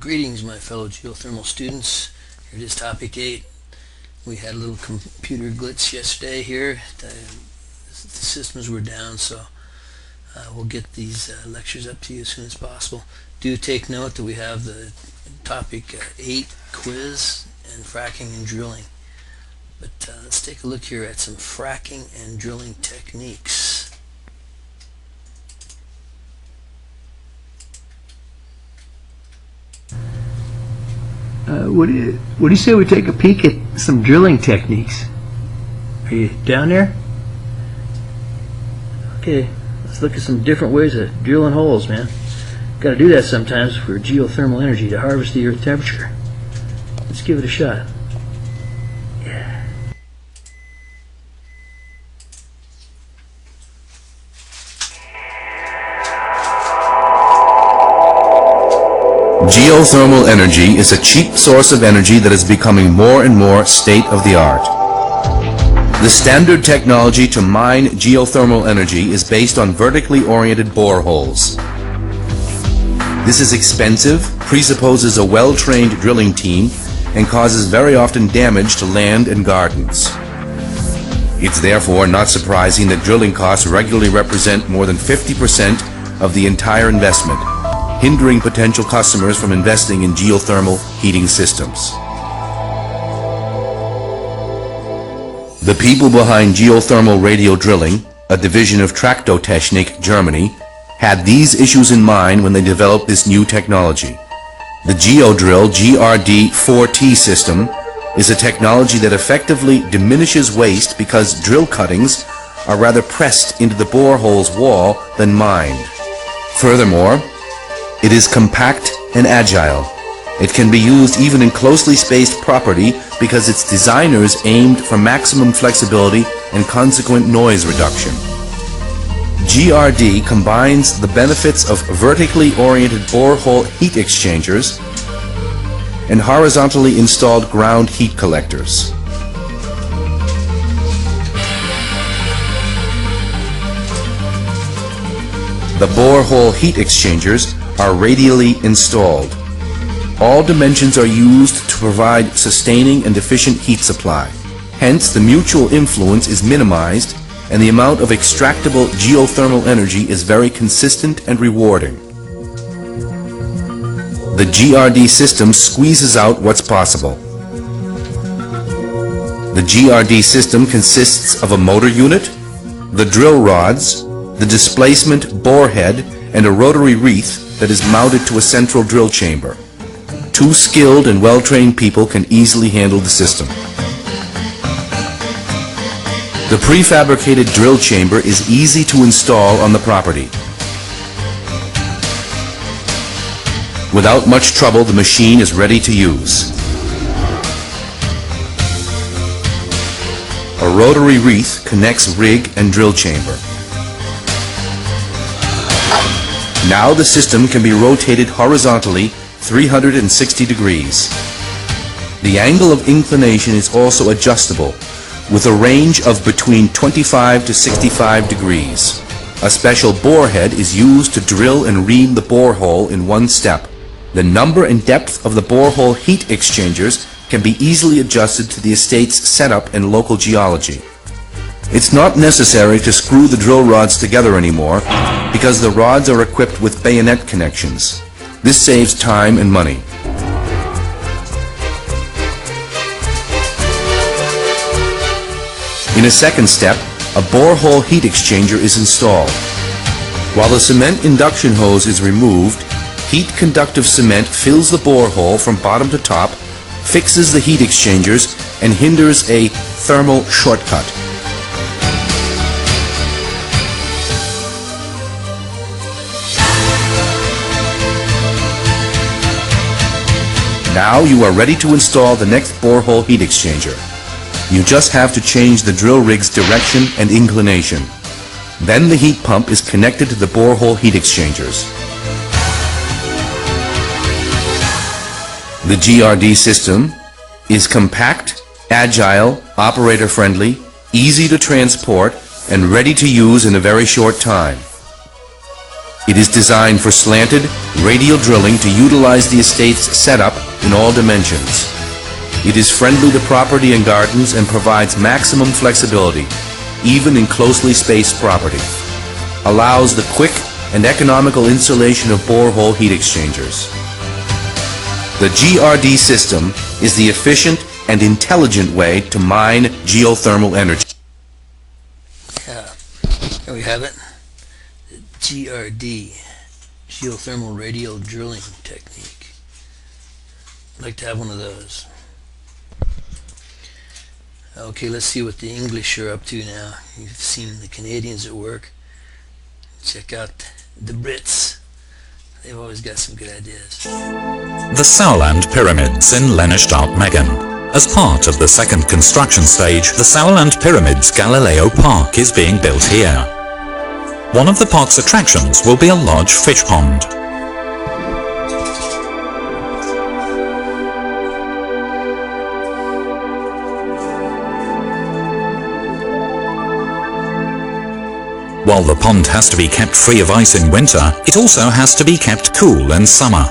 Greetings, my fellow geothermal students. Here it is, topic 8. We had a little computer glitch yesterday here. The systems were down, so we'll get these lectures up to you as soon as possible. Do take note that we have the topic 8 quiz and fracking and drilling. But let's take a look here at some fracking and drilling techniques. What do you say we take a peek at some drilling techniques? Are you down there? Okay, let's look at some different ways of drilling holes, man. Got to do that sometimes for geothermal energy to harvest the earth temperature. Let's give it a shot. Yeah. Geothermal energy is a cheap source of energy that is becoming more and more state-of-the-art. The standard technology to mine geothermal energy is based on vertically oriented boreholes. This is expensive, presupposes a well-trained drilling team, and causes very often damage to land and gardens. It's therefore not surprising that drilling costs regularly represent more than 50% of the entire investment, hindering potential customers from investing in geothermal heating systems. The people behind geothermal radio drilling, a division of Tractotechnik, Germany, had these issues in mind when they developed this new technology. The GeoDrill GRD4T system is a technology that effectively diminishes waste because drill cuttings are rather pressed into the borehole's wall than mined. Furthermore, it is compact and agile. It can be used even in closely spaced property because its designers aimed for maximum flexibility and consequent noise reduction. GRD combines the benefits of vertically oriented borehole heat exchangers and horizontally installed ground heat collectors. The borehole heat exchangers are radially installed. All dimensions are used to provide sustaining and efficient heat supply. Hence, the mutual influence is minimized and the amount of extractable geothermal energy is very consistent and rewarding. The GRD system squeezes out what's possible. The GRD system consists of a motor unit, the drill rods, the displacement borehead, and a rotary wreath that is mounted to a central drill chamber. Two skilled and well-trained people can easily handle the system. The prefabricated drill chamber is easy to install on the property. Without much trouble, the machine is ready to use. A rotary wreath connects rig and drill chamber. Now the system can be rotated horizontally 360 degrees. The angle of inclination is also adjustable with a range of between 25 to 65 degrees. A special borehead is used to drill and ream the borehole in one step. The number and depth of the borehole heat exchangers can be easily adjusted to the estate's setup and local geology. It's not necessary to screw the drill rods together anymore because the rods are equipped with bayonet connections. This saves time and money. In a second step, a borehole heat exchanger is installed. While the cement induction hose is removed, heat-conductive cement fills the borehole from bottom to top, fixes the heat exchangers, and hinders a thermal shortcut. Now you are ready to install the next borehole heat exchanger. You just have to change the drill rig's direction and inclination. Then the heat pump is connected to the borehole heat exchangers. The GRD system is compact, agile, operator-friendly, easy to transport, and ready to use in a very short time. It is designed for slanted, radial drilling to utilize the estate's setup in all dimensions. It is friendly to property and gardens and provides maximum flexibility, even in closely spaced property. Allows the quick and economical installation of borehole heat exchangers. The GRD system is the efficient and intelligent way to mine geothermal energy. Yeah, there we have it. The GRD, geothermal radial drilling technique. I'd like to have one of those. Okay, let's see what the English are up to now. You've seen the Canadians at work. Check out the Brits. They've always got some good ideas. The Sauerland Pyramids in Lennestadt-Megen. As part of the second construction stage, the Sauerland Pyramids Galileo Park is being built here. One of the park's attractions will be a large fish pond. While the pond has to be kept free of ice in winter, it also has to be kept cool in summer.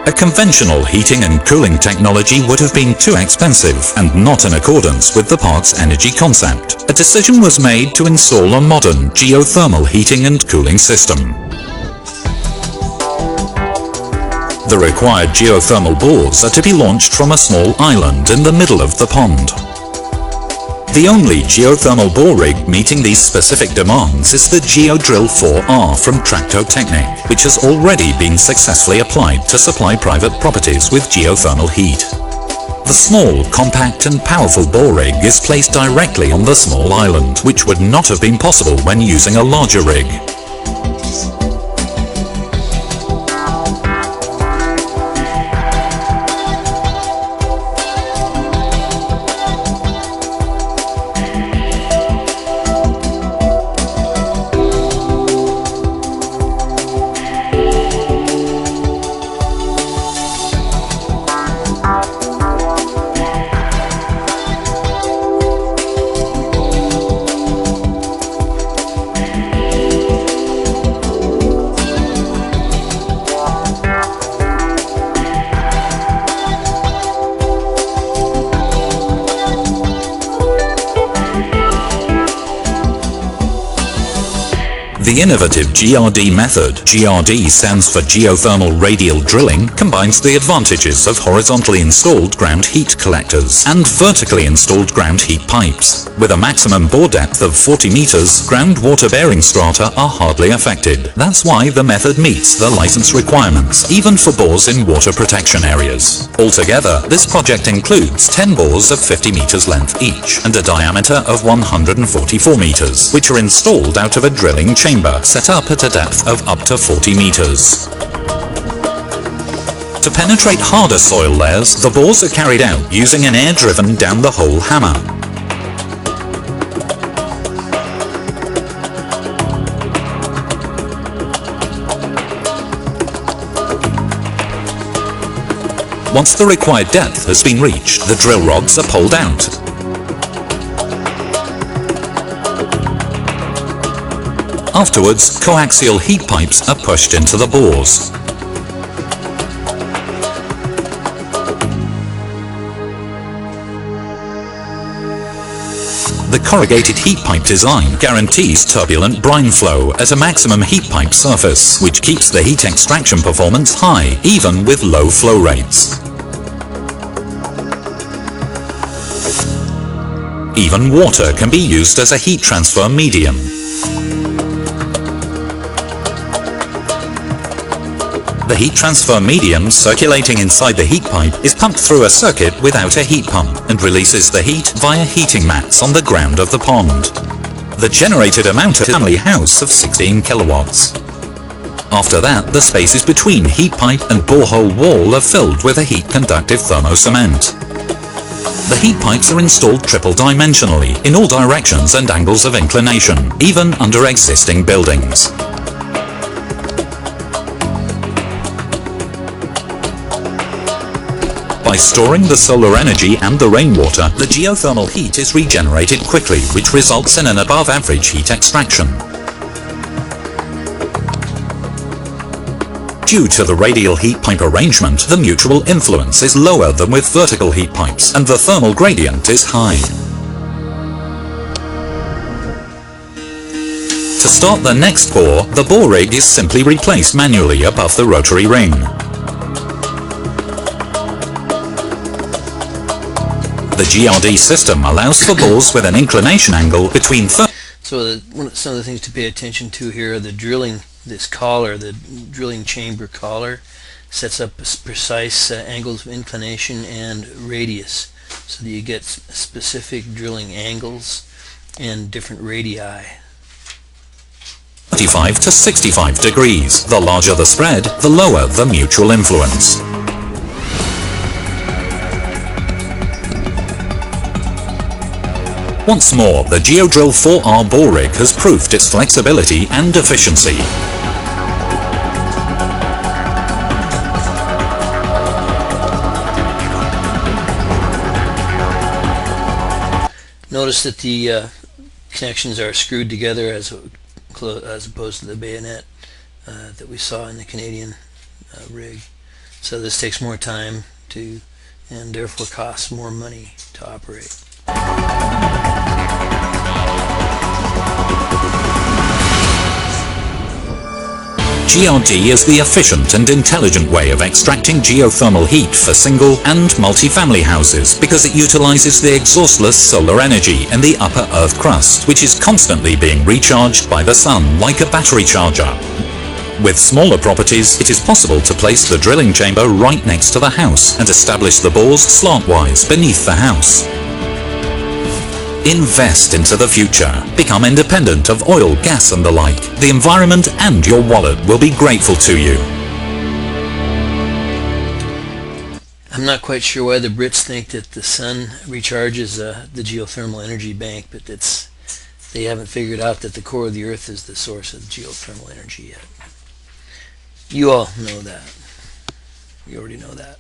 A conventional heating and cooling technology would have been too expensive and not in accordance with the park's energy concept. A decision was made to install a modern geothermal heating and cooling system. The required geothermal bores are to be launched from a small island in the middle of the pond. The only geothermal bore rig meeting these specific demands is the GeoDrill 4R from Tractotechnic, which has already been successfully applied to supply private properties with geothermal heat. The small, compact and powerful bore rig is placed directly on the small island, which would not have been possible when using a larger rig. The innovative GRD method, GRD stands for geothermal radial drilling, combines the advantages of horizontally installed ground heat collectors and vertically installed ground heat pipes. With a maximum bore depth of 40 meters, groundwater bearing strata are hardly affected. That's why the method meets the license requirements, even for bores in water protection areas. Altogether, this project includes 10 bores of 50 meters length each and a diameter of 144 meters, which are installed out of a drilling chamber set up at a depth of up to 40 meters. To penetrate harder soil layers, the bores are carried out using an air-driven down-the-hole hammer. Once the required depth has been reached, the drill rods are pulled out. Afterwards, coaxial heat pipes are pushed into the bores. The corrugated heat pipe design guarantees turbulent brine flow at a maximum heat pipe surface, which keeps the heat extraction performance high, even with low flow rates. Even water can be used as a heat transfer medium. The heat transfer medium circulating inside the heat pipe is pumped through a circuit without a heat pump and releases the heat via heating mats on the ground of the pond. The generated amount of family house of 16 kilowatts. After that, the spaces between heat pipe and borehole wall are filled with a heat-conductive thermocement. The heat pipes are installed triple-dimensionally in all directions and angles of inclination, even under existing buildings. By storing the solar energy and the rainwater, the geothermal heat is regenerated quickly, which results in an above-average heat extraction. Due to the radial heat pipe arrangement, the mutual influence is lower than with vertical heat pipes, and the thermal gradient is high. To start the next bore, the bore rig is simply replaced manually above the rotary ring. The GRD system allows for bores with an inclination angle between So some of the things to pay attention to here are the drilling, this collar, the drilling chamber collar sets up precise angles of inclination and radius so that you get specific drilling angles and different radii. 35 to 65 degrees. The larger the spread, the lower the mutual influence. Once more, the GeoDrill 4R bore rig has proved its flexibility and efficiency. Notice that the connections are screwed together as opposed to the bayonet that we saw in the Canadian rig. So this takes more time and therefore costs more money to operate. GRD is the efficient and intelligent way of extracting geothermal heat for single and multi-family houses because it utilizes the exhaustless solar energy in the upper earth crust, which is constantly being recharged by the sun like a battery charger. With smaller properties, it is possible to place the drilling chamber right next to the house and establish the bores slantwise beneath the house. Invest into the future. Become independent of oil, gas and the like. The environment and your wallet will be grateful to you. I'm not quite sure why the Brits think that the sun recharges the geothermal energy bank, but they haven't figured out that the core of the earth is the source of the geothermal energy yet. You all know that. You already know that.